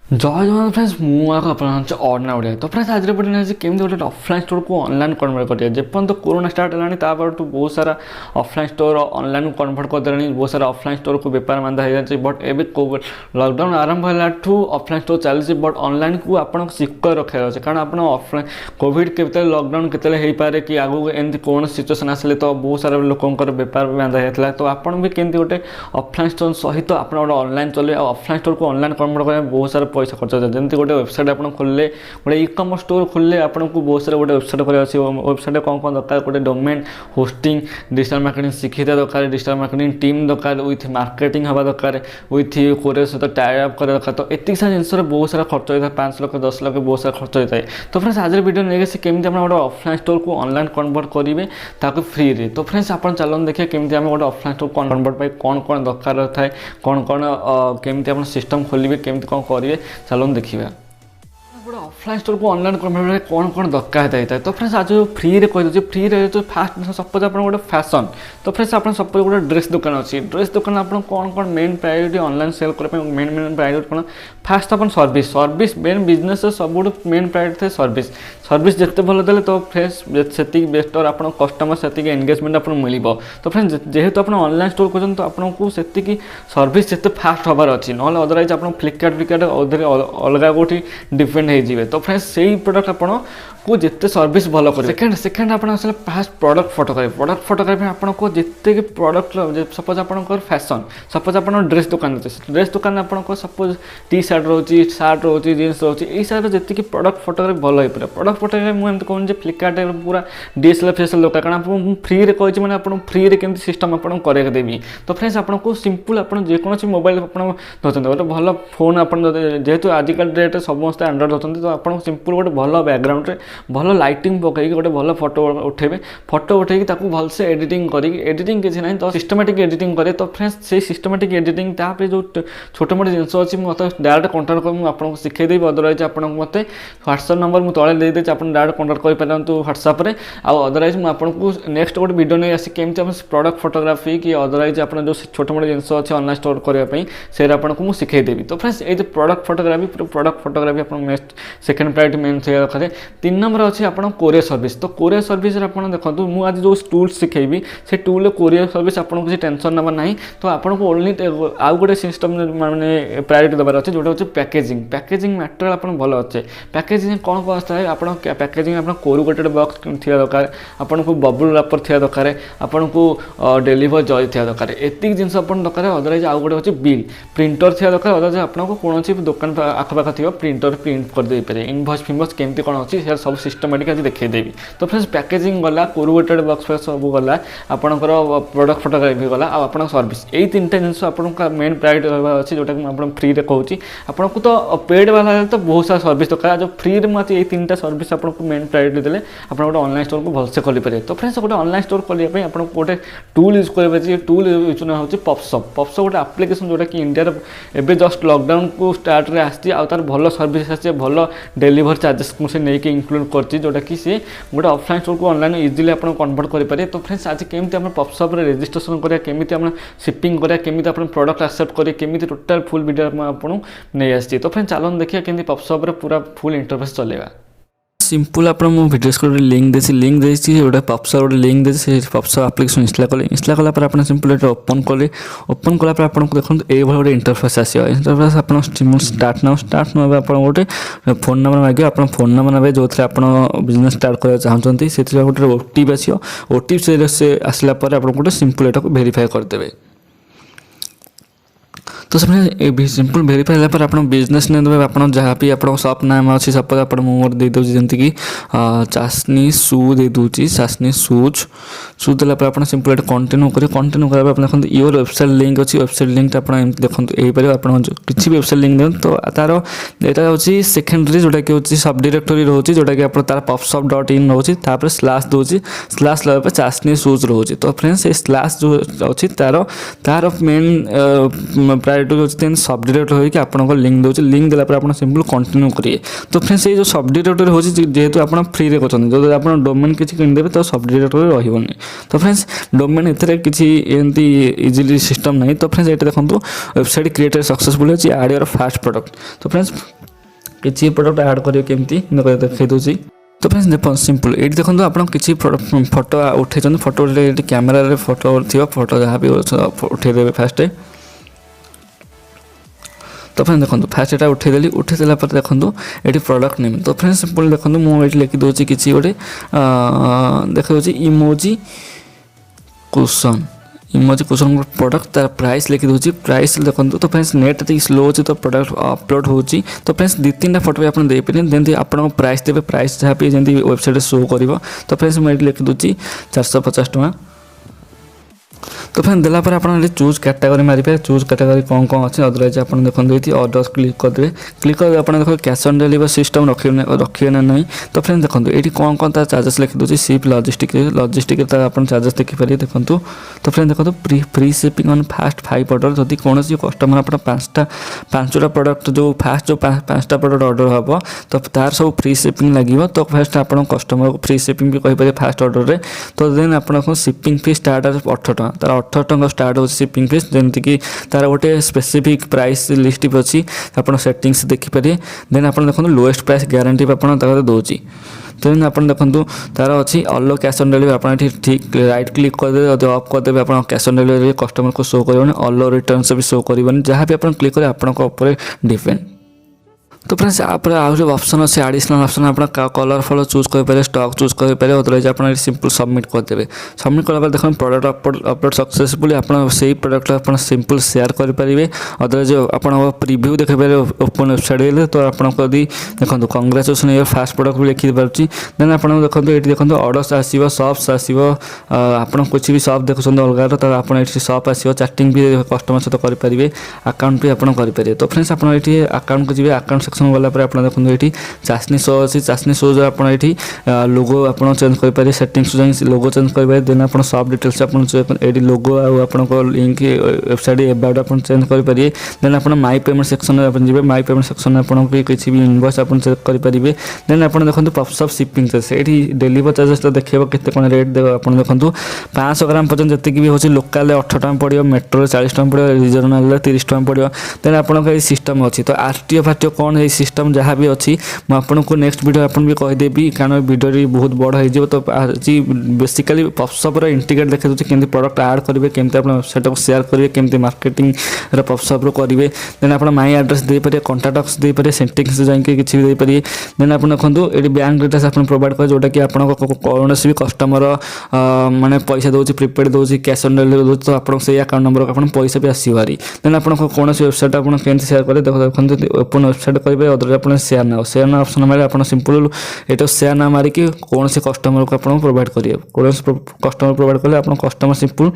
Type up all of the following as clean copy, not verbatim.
जय जगन्नाथ फ्रेंड्स मुझे अपना ओडिया तो फ्रेंड्स आज वीडियो केमी गोटे ऑफलाइन स्टोर को ऑनलाइन कन्वर्ट करें जेपर्यंत कोरोना स्टार्ट है बहुत सारा ऑफलाइन स्टोर ऑनलाइन कन्वर्ट करदे बहुत सारा ऑफलाइन स्टोर को बेपार मांदा हो जाए बट एवं लॉकडाउन आरंभ है ऑफलाइन स्टोर चलती बट ऑनलाइन को आपको सिक्योर रखा अच्छे कारण आप ऑफलाइन कोविड के लॉकडाउन के पारे कि आगू एमती कौन सिचुएसन आसे तो बहुत सारा लोकर बेपार बांधा जाता तो आप केमती गोटे ऑफलाइन स्टोर सहित आप ऑनलाइन चले ऑफलाइन स्टोर को ऑनलाइन कन्वर्ट करने बहुत सारा पैसा खर्च होता है जमी गोटे वेबसाइट आप खोलिले गोटे ई कमर्स स्टोर खोलिले आपको बहुत सारा गोटे वेबसाइट कर वेबसाइट कौन कौन दरकार गोटे डोमेन होस्टिंग डिजिटल मार्केटिंग शिखिता दरकार डिजिटल मार्केटिंग टीम दरकार विथ मार्केटिंग हवा दरकार विथ कोरियर सहित टाई अप कर दरकार तो एतिक सारा जिनस बहुत सारा खर्च होता है 5 लाख 10 लाख बहुत सारा खर्च होता है तो फ्रेंड्स आज वीडियो नहीं केमी आप गोटे ऑफलाइन स्टोर को ऑनलाइन कन्वर्ट करेंगे ताकि फ्री रे तो फ्रेंड्स आप चलन देखिए केमी आम गोटे ऑफलाइन स्टोर कन्वर्ट पर कौन कौन दरकार थाए कौन कौन केमी आप सिस्टम खोलिए केमी कौन करेंगे चलो देखिए गोटे ऑफलाइन स्टोर को ऑनलाइन कन्वर्ट कौन कौन दरकार होता है तो फ्रेंड्स आज फ्री रे कही फ्री रे तो फास्ट सपोज आप गोटे फैशन तो फ्रेंड्स आप सपोज गोटे ड्रेस दुकान अच्छी ड्रेस दुकान आप कौन कौन मेन प्रायोरिटी ऑनलाइन सेल करने मेन प्रायोरिटी कौन फास्ट अपन सर्विस सर्विस मेन बिजनेस सब मेन प्रायोरिटी थे सर्विस सर्विस जिते भल देले तो फ्रेंड्स से बेटर आप कस्टमर से एंगेजमेंट आपको मिल तो फ्रेंड्स जेहेतु आप ऑनलाइन स्टोर कर तो आपको से सर्विस जिते फास्ट हबार अच्छी ना अदरवाइज आप फ्लिपकार्ट अलग कौटी डिपेंड हो तो फ्रेंड्स से ही प्रोडक्ट आपको को जिते सर्विस भल कर सेकेंड आप फास्ट प्रोडक्ट फोटोग्राफी आपको जिते प्रोडक्ट सपोज आप फैशन सपोज आप ड्रेस दुकान ड्रेस दुकान आपको सपोज टी सार्ट रोचे सार्ट रोचे जीन्स रोचे ये सारा जी प्रोडक्ट फोटोग्राफी भल हो पारे प्रोडक्ट फोटोग्राफी मुझे कहूँ फ्लिपकार्ट पूरा डीएसएलआर फेसएल दरकार कारण आपको फ्री रे कही मैंने आपको फ्री रे केमती सिस्टम आपको करके देवी तो फ्रेंड्स आपको सिंपल आप जेकोसी मोबाइल आप गोटे भल फोन आप जेहेतु आजिकल डेट समस्त एंड्रॉइड होती तो आपको सिंपल गोटे भल बैकग्राउंड रे भल लाइटिंग पकईकि गोटे भल फोटो उठेबे फोटो उठेकी ताकू भलसे एडिटिंग करी एडिटिंग किसी ना तो सिस्टमेटिक एडिटिंग करे तो फ्रेंड्स से सिस्टमेटिक एडिटिंग तापर जो छोट मोट जिनस अच्छी मतलब डायरेक्ट कंटाक्ट कर आपको शिखेदेवी अदरवाइज आपको मत व्हाट्सएप नंबर मुझे तले देदेचे आप डायरेक्ट कंटाक्ट कर पारतु व्हाट्सएप रे आउ अदरवाइज मुझे नेक्स्ट गोटे वीडियो नहीं आसी केमती आप प्रोडक्ट फोटोग्राफी कि अदरवाइज आप जो छोट मोट जिनस अच्छे ऑनलाइन स्टोर करने से आपको मुझे शिखेदेवी तो फ्रेंड्स ये प्रोडक्ट फोटोग्राफी आप नेक्स्ट सेकेंड प्रायोरिटी मेन थे दरकार 3 नंबर अच्छे आप कोरियर सर्विस तो कोरियर सर्विस आप देखो मुझे आज जो टूल शिखेबी से टूल कोरियर सर्विस आपको किसी टेंशन नंबर ना तो आपको ओनली आउ गोटे सिस्टम माने प्रायोरिटी देवार अच्छे जोटा हूँ पैकेजिंग मटेरियल आप भल अच्छे पैकेजिंग कौन कौन आता है आप पैकेजिंग आप कोरुगेटेड बॉक्स थी दरकार आपको बबल रैपर थी दरकार आपको डेलीवर जय थी दरकार एतिक जिनस आप दरकार अदरवाइज आउ गोटे अच्छे बिल प्रिंटर थी दरकार अदरवाइज आपको कौन दुकान आखपाख थी प्रिंटर प्रिंट करदे पारे इनभॉइस फिनभॉइस केमती कौन अच्छी सब सिस्टमेटिक आज देखदेवी तो फ्रेंड्स पैकेजिंग गला कोरुगेटेड बॉक्स सब गला आपणकर प्रोडक्ट फोटोग्राफी गला आप सर्विस यही 3टा जिन आपको मेन प्रायोरिटी रहा अच्छे जोटा कि फ्री रे कहूँ आपको तो पेड वाला तो बहुत सारा सर्विस दरकार जो फ्री रे मुझे 3टा सर्विस आपको मेन प्रायोरिटी देले आप गोटे ऑनलाइन स्टोर को भलसे खोली पारे तो फ्रेंड्स गोटे ऑनलाइन स्टोर खोलिया आपको गोटे टूल यूज करेंगे टूल यूज ना हूँ पप्सअप गोटे आप्लिकेसन जोटा कि इंडिया एवं जस्ट लॉकडाउन को स्टार्ट रे आसी तार भल सर्विस आसी भल डेलीवर चार्जेस मुझे नहीं इंक्लूड करती जोटा कि सी गोटे ऑफलाइन स्टोर को ऑनलाइन इजिली आप कन्वर्ट करेंगे तो फ्रेंड्स आज केमी आप पप्सअप रेजिस्ट्रेशन करें केमी आप शिपिंग करें केमी आप प्रोडक्ट एक्सेप्ट करें केमी टोटाल फुल वीडियो आपको नहीं आसी तो फ्रेंड्स चलन देखिए केमी पप्सअप पूरा फुल इंटरफेस चलेगा सिंपल आप भिडियो गोटे लिंक देती गोटे पप्सअप गोटे लिंक देती पप्सअप आप्लिकेसन इंस्टॉल कलापर आप सिंपल ओपन कले ओपन कलापर आपको देखो ये गोटे इंटरफेस आसो इंटरफेस आप स्टार्ट नाउ आप गोटे फोन नंबर मांगे आप फोन नंबर नए जो थे आप बिजनेस स्टार्ट करना चाहते से गोटे ओटीपी आसो ओटीपी से आसला आप गोटे सिंपल यहाँ वेरीफाई करदे तो से सिंपल वेरीफाई है आप बिजनेस नेम देते आप जहाँ भी आप सप नाम अच्छी सपोज आप मोर दे दूँ जमीक चाशनी शू दे दूँगी चाशनी शूज देला आप सिंपल कंटिन्यू करेंगे कंटिन्यू करा देखो योर वेबसाइट लिंक अच्छी वेबसाइट लिंक आप देखो यहीपर आप किसी भी वेबसाइट लिंक देते तो तार यहाँ हूँ सेकेंडरी जोटा कि हूँ सब डायरेक्टरी रोचे जोटा कि आप तार पप्सअप .in रोचे तापर स्लाश दूसरी स्लाश लगे चाशनी शूज रोचे तो फ्रेंड्स ये स्लाश जो अच्छी तार मेन टाइटल अच्छे देन सब डायरेक्टरी होगी आपको लिंक दूसरी लिंक देला आप सिंपल कंटिन्यू करिए। तो फ्रेंड्स ये जो सब डायरेक्टरी हो जेहेतु आप फ्री रे करछन जो आप डोमेन किसी किनदेबे तो सब डायरेक्टरी रहिबोनी। तो फ्रेंड्स डोमेन एथरे किसी एमती इजीली सिस्टम नहीं। तो फ्रेंड्स ये देखो वेबसाइट क्रिएट सक्सेसफुल होची ऐड योर फर्स्ट प्रोडक्ट। तो फ्रेंड्स किसी प्रोडक्ट ऐड करियो केमती देखै दोची। तो फ्रेंड्स देखो सिंपल ये देखो आप किसी फोटो उठे फोटो कैमेरा फोटो थी फोटो जहाँ भी उठेदेवे फास्ट। तो फ्रेंड्स देखो फास्ट यहाँ उठेदेली उठेदेला देखो ये प्रोडक्ट नेम। तो फ्रेंड्स सिंपल देखो मुझे लिखी दूसरी किसी गोटे देखा emoji cushion emoji cushion product तार प्राइस लिखी दूसरी प्राइस देखो। तो फ्रेंड्स नेट ये स्लो हो तो प्रोडक्ट अपलोड होची। तो फ्रेंड्स दो तीन फोटो भी आप देपारे जमी आपको प्राइस देवे प्राइस जहाँ भी जमी वेबसाइट शो कर। तो फ्रेंड्स मुझे लिखी दूसरी 450 टଙ୍କା। तो फ्रेंड्स देला पर आप चूज कैटेगरी मारे चूज कैटेगरी कौन कौन अच्छे अदरवाइज आप देखते ऑर्डर क्लिक करदे क्लिक कर आप देखो कैश ऑन डिलीवरी सिस्टम रखिए ना नहीं। तो फ्रेंड्स देखो ये कौन कौन तार चार्जेस लिखी दूसरी सिप लॉजिस्टिक आप चार्जेस देखिपारे देखो। तो फ्रेंड्स देखो free shipping on fast 5 order जदि कौन कस्टमर आप पांचटा प्रोडक्ट जो फास्ट जो 5टा प्रोडक्ट ऑर्डर हम तो तार सब फ्री शिपिंग लगे। तो फास्ट आप कस्टमर को फ्री शिपिंग भी कहींपारे फास्ट ऑर्डर में। तो देन आप शिपिंग फी स्टार्ट 18 टଙ୍କା तार 18 ଟଙ୍କା स्टार्ट हो शिपिंग फीस जमीक तार गोटे स्पेसिफिक प्राइस लिस्ट भी अच्छी आप सेटिंग्स देखिपारे। देन आप देखो लोएस्ट प्राइस ग्यारंटी आपको दूसरी। देन आप देखो तार अच्छी अलो कैश ऑन डिलीवरी आप ठीक राइट क्लिक करदे अफ करदे आप कैश ऑन डिलीवरी कस्टमर को शो कर अलो रिटर्न भी शो कर जहाँ भी आप क्लिक करें आपको डिपेंड। तो फ्रेंड्स आप ऑप्शन अच्छे एडिशनल ऑप्शन आप कलर फल चूज करें स्टॉक चूज करें अदरवाइज आप सिंपल सबमिट करदे। सबमिट कला देखो प्रोडक्ट अपलोड सक्सेसफुल आप से प्रोडक्ट आप सिंपल शेयर करेंगे अदरवाइज आप प्रिव्यू देखिए ओपन वेबसाइट। तो आपको देखो कंग्रेचुलेसन योर फास्ट प्रोडक्ट भी लिखी पार्टी। देन आप देखो ये देखो ऑर्डर्स आसो सॉप्स आसो आप कुछ भी सॉप देखुं अलग तो आप सॉप आसो चैटिंग भी कस्टमर सहित करेंगे अकाउंट भी आप करेंगे। तो फ्रेंड्स आप अकाउंट को जी अकाउंट गला आप देखो ये चाशनी शो अच्छी चाशनी शो जो आप लोगो आप चेंज करेंगे सेटिंग्स जाए लोगो चेंज करेंगे। देन आप सब डिटेल्स आप लोगो आपको लिंक वेबसाइट एबाउट आप चेंज करेंगे। देन आप माई पेमेंट सेक्शन में जी माई पेमेंट सेक्शन में किसी भी इनवॉइस आप चेक करेंगे। देन आप देखो पॉप्स अप शिपिंग चार्ज ये डिलीवर चार्जेस देखिए केते कौन रेट देव आप देखो 500 ग्राम पर्यटन जी भी हो लोकाल 18 टଙ୍କା पड़ो मेट्रो 40 टଙ୍କା पड़ो रिजनल 30 टଙ୍କା पड़ो। देन आपको सिस्टम अच्छी तो आरटीओ फारटीओ कौन है सिस्टम जहाँ भी अच्छी मुझे नेक्स्ट वीडियो आपन भी कहीदेवी कारण वीडियो बहुत बड़ हो। तो आज बेसिकली पॉप्सअप इंडिकेट देखा दूसरी केमती प्रोडक्ट ऐड करेंगे केमती आप सेटा शेयर करेंगे केमती मार्केटिंग पॉप्सअप करेंगे। देन आप माई एड्रेस देपारे कंटाक्ट्स देपारे सेटिंग्स जाए किसी भी देपारे। देन आप देखो ये बैंक डिटेल्स आप प्रोवाइड करें जोटा कि आप कौन भी कस्टमर माने पैसा दूसरी प्रिपेड दूसरी कैश ऑन डिलीवरी दूसरी तो आप अकाउंट नंबर को पैसा भी आसो भारी। देन आप कौन वेबसाइट आप शेयर करें देखो ओपन वेबसाइट करेंगे अदर आप शेयर ना ऑप्शन मारे आप सिंपल ये शेयर ना मारिकी कौन से कस्टमर को आप प्रोवाइड करेंगे कौन कस्टमर प्रोवाइड कले आप कस्टमर सिंपल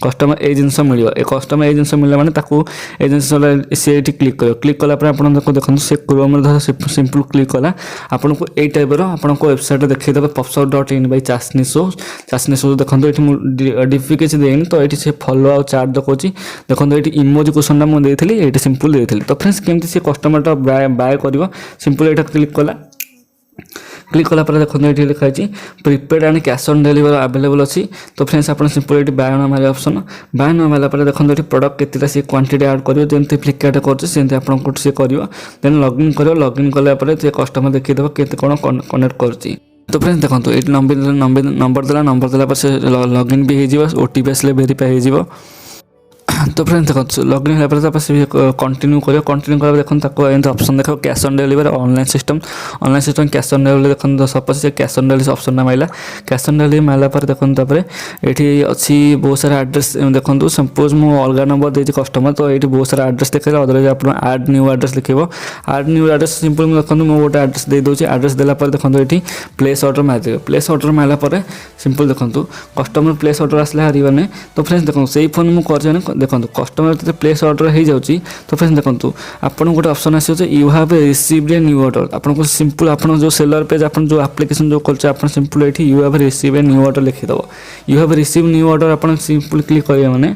कस्टमर ये जिन मिल कस्टमर ये जिन मिलला मैंने जिन सी क्लिक कर क्लिक कला देखो से क्रोम सिंपल क्लिक कला आपको ये टाइप आपको वेबसाइट देखिए popsup.in बाय चाशनी शो देखो ये डिफी किसी देनी। तो ये से फॉलो आउ चार्ट देखो देखो ये इमोजी क्वेश्चन मुझे ये सिंपल देती। तो फ्रेंड्स केमती से कस्टमर बाय कर सिंपल यहाँ क्लिक कला क्लिक कला देखो ये लिखाई prepaid and cash on delivery available अच्छी। तो फ्रेंड्स आप सिंपल ये बाय ना मारे ऑप्शन बाय ना मारा देखो ये प्रोडक्ट केतेटा सी क्वांटिटी ऐड करियो जंती फ्लिपकार्ट करते आपको सी करियो। देन लॉगिन करियो लॉगिन कला कस्टमर देखिदेव केते कोन कनेक्ट करछि। तो फ्रेंड्स देखो ये नंबर देला से लॉगिन भी हो ओटीपी आसले वेरीफाई हो। तो फ्रेंड्स देखो लॉगिन होगा कंटिन्यू कर कंटिन्यू कर देखो ऑप्शन देखो cash on delivery online system cash on delivery देखो suppose cash on delivery option माइला कैश ऑन डिलीवरी माइला देखो ये अच्छी बहुत सारा एड्रेस देखो सपोज मुझे अलग नंबर देती कस्टमर तो ये बहुत सारा एड्रेस देखे अदरवाइज आप आड न्यू एड्रेस लिखे आड न्यू एड्रेस सिंपल देखो मुझे गोटे एड्रेस दे दूसरी एड्रेस देला देखो ये प्लेस ऑर्डर मारिदेवे प्लेस ऑर्डर मारा सिंपल देखो कस्टमर प्लेस ऑर्डर आसला हारिबाने। तो फ्रेंड्स देखो से फोन मुझे देखो कस्टमर जो प्लेस ऑर्डर हो जाऊँगी। तो फ्रेंड्स देखो आपको गोटे ऑप्शन आस you have received a new order आपको सिंपल आप जो सेलर पेज आप जो एप्लिकेशन जो कर सिंपल ये you have received a new order लिखिदेव you have receive new order आप सिंपल क्लिक करेंगे मैंने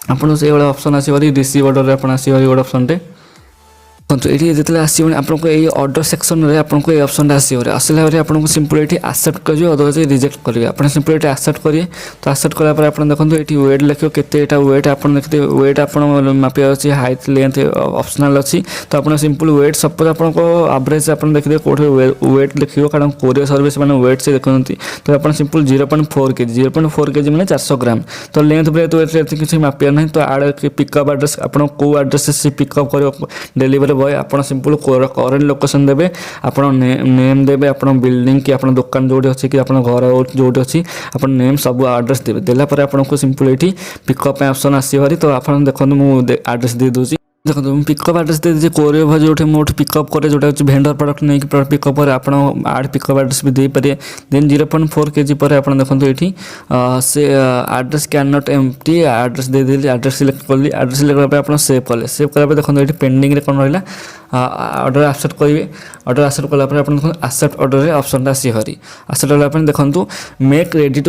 आपको से ऑप्शन आसो रिसीव ऑर्डर आप आसो गोटे ऑप्शन देखो ये जो आसो आपको ये ऑर्डर सेक्शन में आपको ये ऑप्शन आसो आसला आपको सिंपल ये एक्सेप्ट करेंगे अदरवाइज रिजेक्ट करेंगे आप सिंपल ये एक्सेप्ट करेंगे तो एक्सेप्ट कलापर आप देखो ये वेट लिखो केटा वेट आप देखते वेट आप मापिया अच्छी हाइट लेंथ ऑप्शनल अच्छी तो आप सिंपल वेट सपोज आपको एवरेज आप देखिए कौटे वेट लिखो कारण कोरियर सर्विस मैंने वेट से देखते तो आप सिंपल 0.4 kg 0.4 kg मैंने 400 ग्राम तो लेंथ ब्रेथ वेट किसी मापिया ना तो आड पिकअप एड्रेस आप एड्रेस से पिकअप कर डेलीवरी बॉय आप सिंपल करेन्ट लोकेशन देवे आप नेम देवे आप बिल्डिंग कि आप दुकान जो अच्छी कि आप घर जो अच्छी आप नेम सब एड्रेस देवे देलापर आपको सिंपल ये पिकअप ऑप्शन आसो तो आप देखो मुझे एड्रेस दे दूसरी देखो मुझे पिकअप एड्रेस दे दीजिए कोरियर भाई जो मोट पिकअप करे जोटा अच्छे भेंडर प्रोडक्ट नहीं पिकअप आप आड पिकअप एड्रेस भी देपारे देन 0.4 kg पर आप देखो ये से address can not empty address दे देली एड्रेस सिलेक्ट कली एड्रेस सिलेक्ट आप सेव कले सेव कला देखो ये पेंडिंग रे कौन रहा ऑर्डर एक्सेप्ट करेंगे ऑर्डर एक्सेप्ट कलापर आप एक्सेप्ट ऑर्डर ऑप्शन आसी हरी एक्सेप्ट कलापर देखो make ready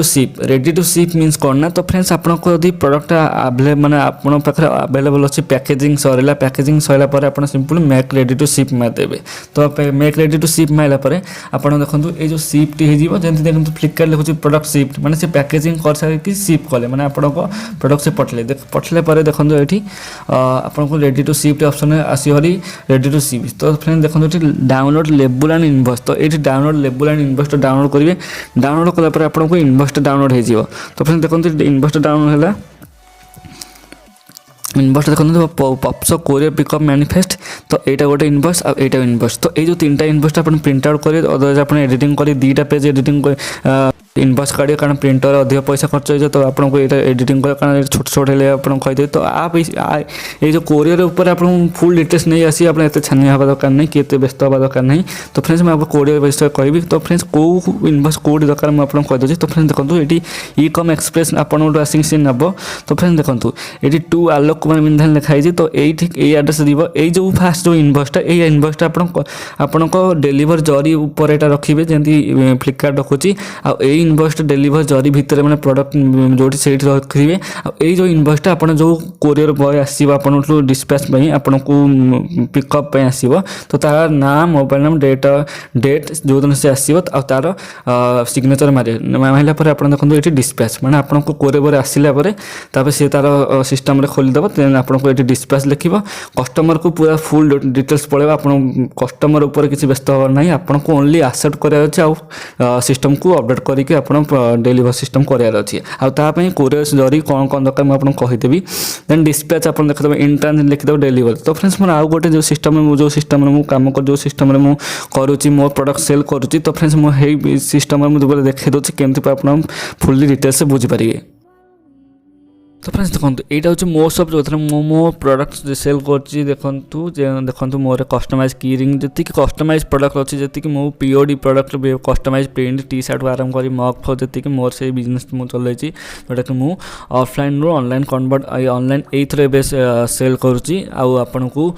to ship means कौन ना तो फ्रेंड्स आपको यदि प्रोडक्ट अवेलेबल मैंने आपन पाखे अवेलेबल अच्छी पैकेजिंग सरला पैकेजिंग सरला पर आप simple make ready to ship मारिदेवे तो मेक रेडी टू शिप मारापर आप देखो ये जो शिफ्ट हो जमी देखो फ्लिपकार्ट लिखुच्छी प्रोडक्ट शिफ्ट मैंने से पैकेजिंग कर सारी शिप कले मैंने आपको प्रोडक्ट से पठले पर देखो ये आपको रेडी टू शिफ्ट ऑप्शन आसी हरी रेडी टू शिप तो फ्रेंड्स देखो ये डाउनलोड लेबुल एंड इनवॉइस तो ये डाउनलोड लेबुल एंड इनवॉइस डाउनलोड करेंगे डाउनलोड कलापर आपको इनवॉइस डाउनलोड हो तो फ्रेंड्स देखो इनवॉइस डाउनलोड है इनवॉइस देखो पप्स कोरियर पिकअप मैनिफेस्ट तो यहाँ गोटे इनवॉइस और यहाँ इनवॉइस तो ये जो 3टा इनवॉइस आप प्रिंट आउट करेंगे अदरवाइज आप एडिटिंग कर 2टा पेज एडिटिंग इनवॉइस काढ़े कारण प्रिंटर अधिक पैसा खर्च हो तो आपको ये एडिटिंग कर कारण छोट छोट है आप कहीदेवे तो आप ये जो कोरियर ऊपर आप फुल डिटेल्स नहीं आसी आप छानी हवा दरकार नहीं कि व्यस्त हवा दरकार नहीं तो फ्रेंड्स मैं कोरियर विषय कहि तो फ्रेंड्स कौ इनवॉइस कौटी दरकार मुझे कहीदे तो फ्रेंड्स देखो ये इ-कम एक्सप्रेस आपको आसिक सी नब तो फ्रेंड्स देखो ये टू आलोक कुमार बिंधाल लिखाई तो ये एड्रेस दी ये जो फास्ट जो इनवॉइसटा ये इनवॉइसटा आपको डेलीवर जरी ऊपर यहाँ रखिए जमी फ्लिपकार्ट रखुच्छी इनवॉइस डेलीवर जरी भितर मैंने प्रोडक्ट जो रखिए ये जो इनवॉइसटा आप जो कोरियर बॉय आसो आपको डिस्पैच आपको पिकअप आसो तो तार नाम मोबाइल नाम डेट जो दिन से आसो तार सिग्नेचर मारिला आप देखो ये डिस्पैच मैंने आपको कोरियर बॉय आसला सी तार सिस्टम खोलीदेव देन आपको ये डिस्पैच लिखो कस्टमर को पूरा फुल डिटेल्स पड़ेगा आप कस्टमर ऊपर किसी व्यस्त हबार ना आपको ओनली एक्सेप्ट करार अच्छे सिस्टम को अपडेट करके आप डेलीवर सिस्टम करार अच्छे आपाई कोरियर जरी कौन कौन दरकार मुझे कहीदेवी देन डिस्पैच आप देखते इंट्रांस लिखिदेव डेलीवर तो फ्रेंड्स मोर आउ गोटे जो सिस्टम में काम कर जो सिस्टम में मुझे करुच्ची मो प्रोडक्ट सेल करुच्ची तो फ्रेंड्स मुझे सिस्टम में मुझे देखा दूसरी केमती आप फुल्ली डिटेल्स बुझीपारे तो फ्रेंड्स देखो यहाँ हूँ मोस्ट ऑफ जो मो प्रोडक्ट सेल कर देखो मोर कस्टमाइज की रिंग जी कस्टमाइज प्रोडक्ट अच्छी जी मो POD product customise print T shirt आरंभ कर मग फग जी मोर से बिजनेस मुझे चलती जोटा कि मुझे ऑफलाइन रू ऑनलाइन कन्वर्ट ऑनलाइन ये सेल करुच्ची आपन को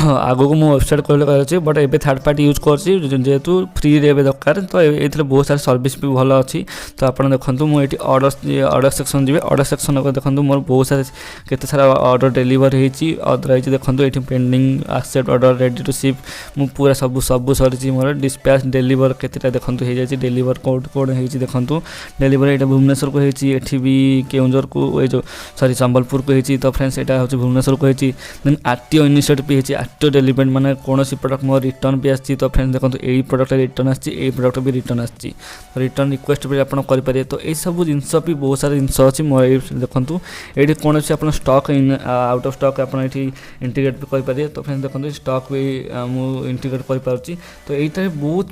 आगक मो वेबसाइट कहले but a third party use करेतु फ्री रे दरकार तो ये बहुत सारा सर्विस भी भल अच्छी तो आप देखो मुझे ऑर्डर सेक्शन जी ऑर्डर सेक्शन देखो मोर बहुत सारे केते सारा ऑर्डर डेलीवर होती अदरवाइज देखो ये pending accept order ready to ship मु पूरा सब सरी मोर डिस्पैच डेलीवर केतेटा देखो हो जाए डेलीवर कोड कोड होती देखो डेलीवर यहाँ भुवनेश्वर को होती भी केउंझर को ये जो सॉरी संबलपुर को होती तो फ्रेंड्स यहाँ हूँ भुवनेश्वर को होती देन आरटीओ इनिशिएटिव भी होती आरटीओ डेलीवरी मैंने कौन प्रोडक्ट मोर रिटर्न भी आसी तो फ्रेंड्स देखो यही प्रोडक्ट रिटर्न आसी प्रोडक्ट भी रिटर्न आसी रिटर्न रिक्वेस्ट भी आप करेंगे तो ये सब जिनस भी बहुत सारा जिनस अच्छी मोर देखो ये कौन आप stock in out of stock आप इंटीग्रेट भी करेंगे तो फ्रेंड्स देखो स्टॉक भी मुझे इंटीग्रेट करें तो यहाँ बहुत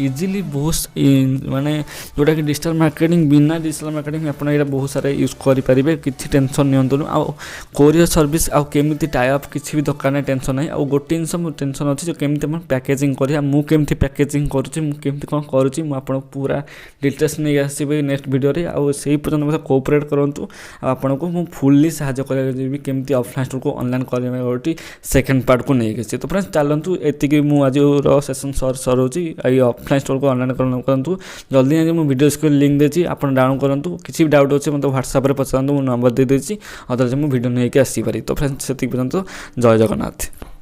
इजिली बहुत माने जोटा कि डिजिटल मार्केटिंग बिना डिजिटल मार्केटिंग आप बहुत सारा यूज करेंगे किसी टेंशन नियंतु आ कोरियर सर्विस आउ केमी टाइप किसी भी दरकार ना टेंशन ना नहीं आ गोटे जिन मो टेंशन अच्छी जो केमी पैकेजिंग करा मुझे पैकेजिंग करुँची मुझे कौन करुँची मुझे पूरा डिटेल्स नहीं आसबि नेक्स्ट वीडियो रे से पर्यटन मतलब कोऑपरेट करूँ आपन को मुझे फुल्ली साहय करेंगे केमती ऑफलाइन स्टोर को ऑनलाइन करने गोटे सेकेंड पार्ट को नहीं तो फ्रेंड्स चलतु एति मुझे सेसन सरोची ऑफलाइन स्टोर को ऑनलाइन करूँ जल्दी आज मुझे वीडियो लिंक देती आप डाउनलोड करूँ किसी भी डाउट अच्छे मतलब व्हाट्सएप पचारूँ मुझे नंबर दे देती अदरवाइज मुझे वीडियो नहीं आसीपारी तो फ्रेंड्स से पर्यंत जय जगन्नाथ।